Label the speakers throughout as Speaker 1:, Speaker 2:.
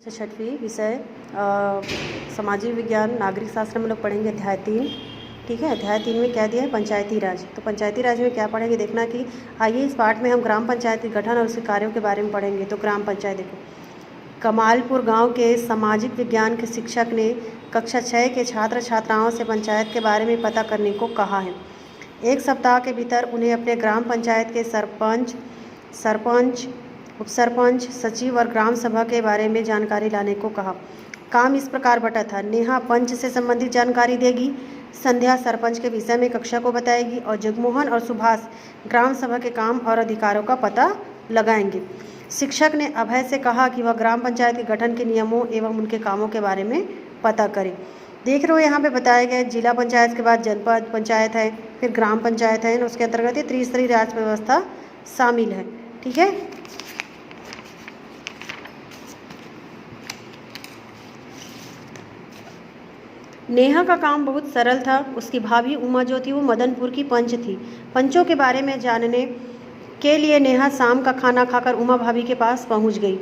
Speaker 1: छठवीं विषय सामाजिक विज्ञान नागरिक शास्त्र में लोग पढ़ेंगे अध्याय 3। ठीक है, अध्याय 3 में क्या दिया है? पंचायती राज। तो पंचायती राज में क्या पढ़ेंगे देखना कि आइए इस पाठ में हम ग्राम पंचायत के गठन और उसके कार्यों के बारे में पढ़ेंगे। तो ग्राम पंचायत देखो, कमालपुर गांव के सामाजिक विज्ञान के शिक्षक ने कक्षा 6 के छात्र छात्राओं से पंचायत के बारे में पता करने को कहा है। एक सप्ताह के भीतर उन्हें अपने ग्राम पंचायत के सरपंच, उप सरपंच, सचिव और ग्राम सभा के बारे में जानकारी लाने को कहा। काम इस प्रकार बटा था। नेहा पंच से संबंधित जानकारी देगी, संध्या सरपंच के विषय में कक्षा को बताएगी और जगमोहन और सुभाष ग्राम सभा के काम और अधिकारों का पता लगाएंगे। शिक्षक ने अभय से कहा कि वह ग्राम पंचायत के गठन के नियमों एवं उनके कामों के बारे में पता करे। देख रहे हो यहाँ पे बताया गया जिला पंचायत के बाद जनपद पंचायत है, फिर ग्राम पंचायत है, उसके अंतर्गत त्रिस्तरीय राज व्यवस्था शामिल है। ठीक है, नेहा का काम बहुत सरल था। उसकी भाभी उमा जो थी वो मदनपुर की पंच थी। पंचों के बारे में जानने के लिए नेहा शाम का खाना खाकर उमा भाभी के पास पहुंच गई।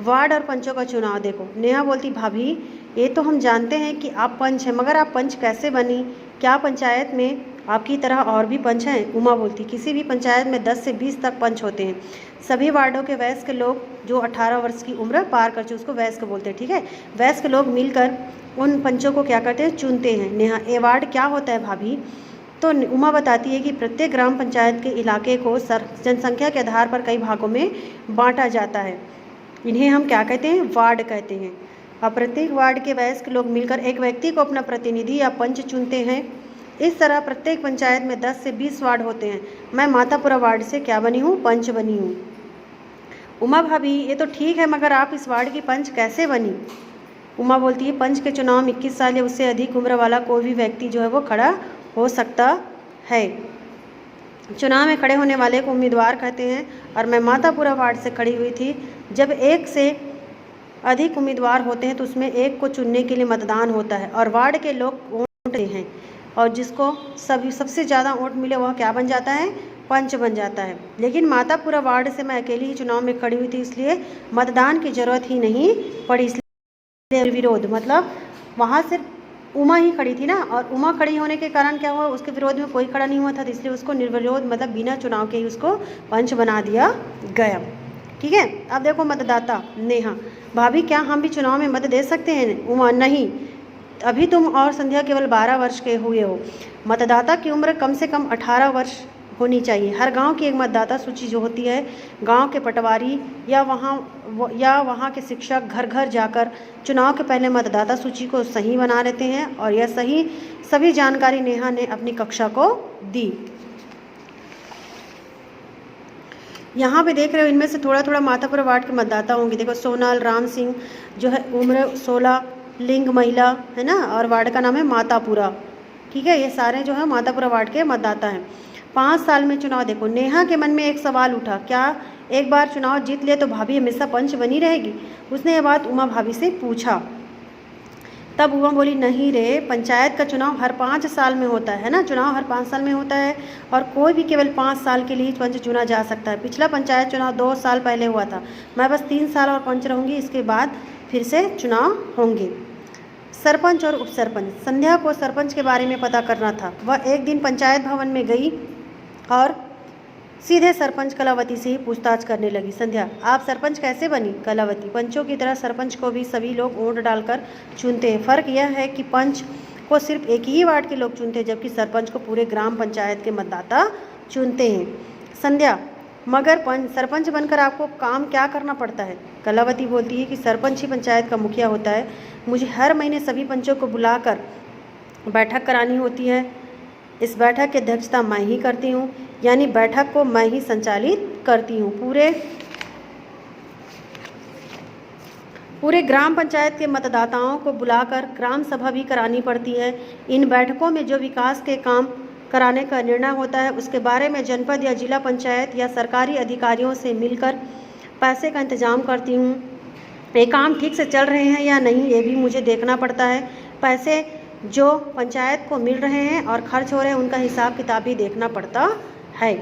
Speaker 1: वार्ड और पंचों का चुनाव देखो। नेहा बोलती, भाभी ये तो हम जानते हैं कि आप पंच हैं, मगर आप पंच कैसे बनी? क्या पंचायत में आपकी तरह और भी पंच हैं? उमा बोलती, किसी भी पंचायत में 10 से 20 तक पंच होते हैं। सभी वार्डों के वयस्क लोग जो 18 वर्ष की उम्र पार कर चुके उसको वयस्क बोलते हैं। ठीक है, वयस्क लोग मिलकर उन पंचों को क्या करते हैं? चुनते हैं। नेहा, ये वार्ड क्या होता है भाभी? तो उमा बताती है कि प्रत्येक ग्राम पंचायत के इलाके को जनसंख्या के आधार पर कई भागों में बांटा जाता है। इन्हें हम क्या कहते हैं? वार्ड कहते हैं। अब प्रत्येक वार्ड के वयस्क लोग मिलकर एक व्यक्ति को अपना प्रतिनिधि या पंच चुनते हैं। इस तरह प्रत्येक पंचायत में 10 से 20 वार्ड होते हैं। मैं मातापुरा वार्ड से क्या बनी हूँ? पंच बनी हूँ। उमा भाभी ये तो ठीक है, मगर आप इस वार्ड की पंच कैसे बनी? उमा बोलती है, पंच के चुनाव में 21 साल या उससे अधिक उम्र वाला कोई भी व्यक्ति जो है वो खड़ा हो सकता है। चुनाव में खड़े होने वाले को उम्मीदवार कहते हैं और मैं मातापुरा वार्ड से खड़ी हुई थी। जब एक से अधिक उम्मीदवार होते हैं तो उसमें एक को चुनने के लिए मतदान होता है और वार्ड के लोग वोट देते हैं और जिसको सबसे ज़्यादा वोट मिले वह क्या बन जाता है? पंच बन जाता है। लेकिन मातापुरा वार्ड से मैं अकेली ही चुनाव में खड़ी हुई थी, इसलिए मतदान की जरूरत ही नहीं पड़ी। इसलिए विरोध मतलब वहाँ सिर्फ उमा ही खड़ी थी ना, और उमा खड़ी होने के कारण क्या हुआ? उसके विरोध में कोई खड़ा नहीं हुआ था, इसलिए उसको निर्विरोध मतलब बिना चुनाव के ही उसको पंच बना दिया गया। ठीक है, अब देखो मतदाता। नेहा, भाभी क्या हम भी चुनाव में मत दे सकते हैं? उमा, नहीं, अभी तुम और संध्या केवल 12 वर्ष के हुए हो। मतदाता की उम्र कम से कम 18 वर्ष होनी चाहिए। हर गांव की एक मतदाता सूची जो होती है, गांव के पटवारी या वहाँ के शिक्षक घर घर जाकर चुनाव के पहले मतदाता सूची को सही बना लेते हैं और यह सभी जानकारी नेहा ने अपनी कक्षा को दी। यहाँ पे देख रहे हो इनमें से थोड़ा थोड़ा मातापुरा वार्ड के मतदाता होंगे। देखो, सोनाल राम सिंह जो है उम्र 16, लिंग महिला है ना, और वार्ड का नाम है मातापुरा। ठीक है, ये सारे जो है मातापुरा वार्ड के मतदाता हैं। 5 साल में चुनाव देखो। नेहा के मन में एक सवाल उठा, क्या एक बार चुनाव जीत ले तो भाभी हमेशा पंच बनी रहेगी? उसने ये बात उमा भाभी से पूछा। तब उमा बोली, नहीं रे, पंचायत का चुनाव हर 5 साल में होता है ना, चुनाव हर 5 साल में होता है और कोई भी केवल 5 साल के लिए पंच चुना जा सकता है। पिछला पंचायत चुनाव 2 साल पहले हुआ था। मैं बस 3 साल और पंच रहूँगी, इसके बाद फिर से चुनाव होंगे। सरपंच और उप सरपंच। संध्या को सरपंच के बारे में पता करना था। वह एक दिन पंचायत भवन में गई और सीधे सरपंच कलावती से ही पूछताछ करने लगी। संध्या, आप सरपंच कैसे बनी? कलावती, पंचों की तरह सरपंच को भी सभी लोग वोट डालकर चुनते हैं। फर्क यह है कि पंच को सिर्फ एक ही वार्ड के लोग चुनते हैं, जबकि सरपंच को पूरे ग्राम पंचायत के मतदाता चुनते हैं। संध्या, मगर सरपंच बनकर आपको काम क्या करना पड़ता है? कलावती बोलती है कि सरपंच ही पंचायत का मुखिया होता है। मुझे हर महीने सभी पंचों को बुलाकर बैठक करानी होती है। इस बैठक की अध्यक्षता मैं ही करती हूँ, यानी बैठक को मैं ही संचालित करती हूँ। पूरे ग्राम पंचायत के मतदाताओं को बुलाकर ग्राम सभा भी करानी पड़ती है। इन बैठकों में जो विकास के काम कराने का निर्णय होता है उसके बारे में जनपद या जिला पंचायत या सरकारी अधिकारियों से मिलकर पैसे का इंतजाम करती हूँ। ये काम ठीक से चल रहे हैं या नहीं ये भी मुझे देखना पड़ता है। पैसे जो पंचायत को मिल रहे हैं और खर्च हो रहे हैं उनका हिसाब किताब भी देखना पड़ता है।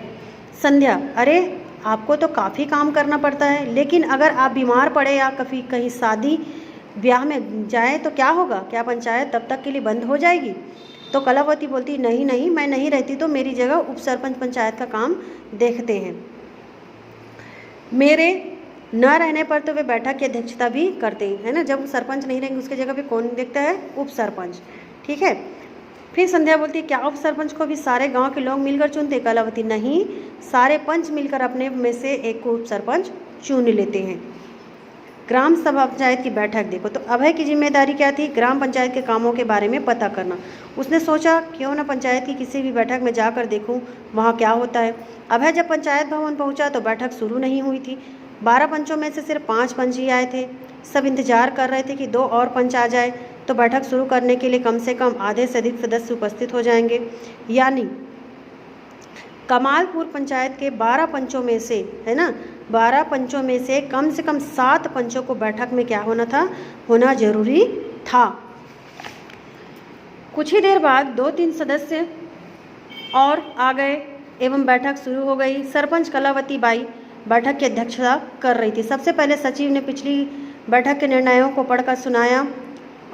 Speaker 1: संध्या, अरे आपको तो काफ़ी काम करना पड़ता है, लेकिन अगर आप बीमार पड़े या कभी कहीं शादी ब्याह में जाए तो क्या होगा? क्या पंचायत तब तक के लिए बंद हो जाएगी? तो कलावती बोलती नहीं नहीं, मैं नहीं रहती तो मेरी जगह उप सरपंच पंचायत का काम देखते हैं। मेरे न रहने पर तो वे बैठक की अध्यक्षता भी करते हैं, है ना। जब सरपंच नहीं रहेंगे उसके जगह पे कौन देखता है? उप सरपंच। ठीक है। फिर संध्या बोलती है क्या उप सरपंच को भी सारे गांव के लोग मिलकर चुनते? कलावती नहीं, सारे पंच मिलकर अपने में से एक को उप सरपंच चुन लेते हैं। ग्राम सभा पंचायत की बैठक देखो, तो अभय की जिम्मेदारी क्या थी? ग्राम पंचायत के कामों के बारे में पता करना। उसने सोचा क्यों ना पंचायत की किसी भी बैठक में जाकर देखूं वहाँ क्या होता है। अभय जब पंचायत भवन पहुंचा तो बैठक शुरू नहीं हुई थी। 12 पंचों में से सिर्फ 5 पंच ही आए थे। सब इंतजार कर रहे थे कि 2 और पंच आ जाए तो बैठक शुरू करने के लिए कम से कम आधे से अधिक सदस्य उपस्थित हो जाएंगे। यानी कमालपुर पंचायत के 12 पंचों में से, है ना, 12 पंचों में से कम 7 पंचों को बैठक में क्या होना था? होना जरूरी था। कुछ ही देर बाद 2-3 सदस्य और आ गए एवं बैठक शुरू हो गई। सरपंच कलावती बाई बैठक की अध्यक्षता कर रही थी। सबसे पहले सचिव ने पिछली बैठक के निर्णयों को पढ़कर सुनाया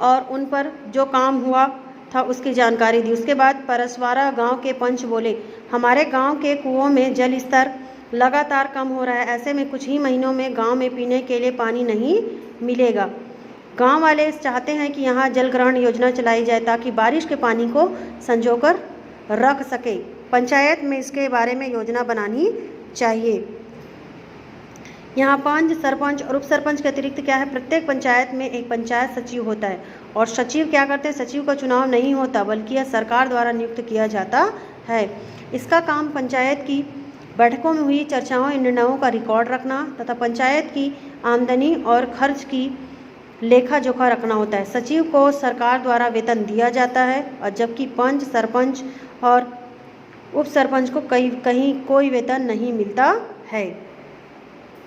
Speaker 1: और उन पर जो काम हुआ था उसकी जानकारी दी। उसके बाद परसवारा गांव के पंच बोले हमारे गांव के कुओं में जल स्तर लगातार कम हो रहा है। ऐसे में कुछ ही महीनों में गांव में पीने के लिए पानी नहीं मिलेगा। गांव वाले चाहते हैं कि यहां जल ग्रहण योजना चलाई जाए ताकि बारिश के पानी को संजोकर रख सके। पंचायत में इसके बारे में योजना बनानी चाहिए। यहाँ पंच, सरपंच और उप सरपंच के अतिरिक्त क्या है? प्रत्येक पंचायत में एक पंचायत सचिव होता है। और सचिव क्या करते हैं? सचिव का चुनाव नहीं होता बल्कि यह सरकार द्वारा नियुक्त किया जाता है। इसका काम पंचायत की बैठकों में हुई चर्चाओं या निर्णयों का रिकॉर्ड रखना तथा पंचायत की आमदनी और खर्च की लेखा जोखा रखना होता है। सचिव को सरकार द्वारा वेतन दिया जाता है और जबकि पंच, सरपंच और उप सरपंच को कहीं कोई वेतन नहीं मिलता है।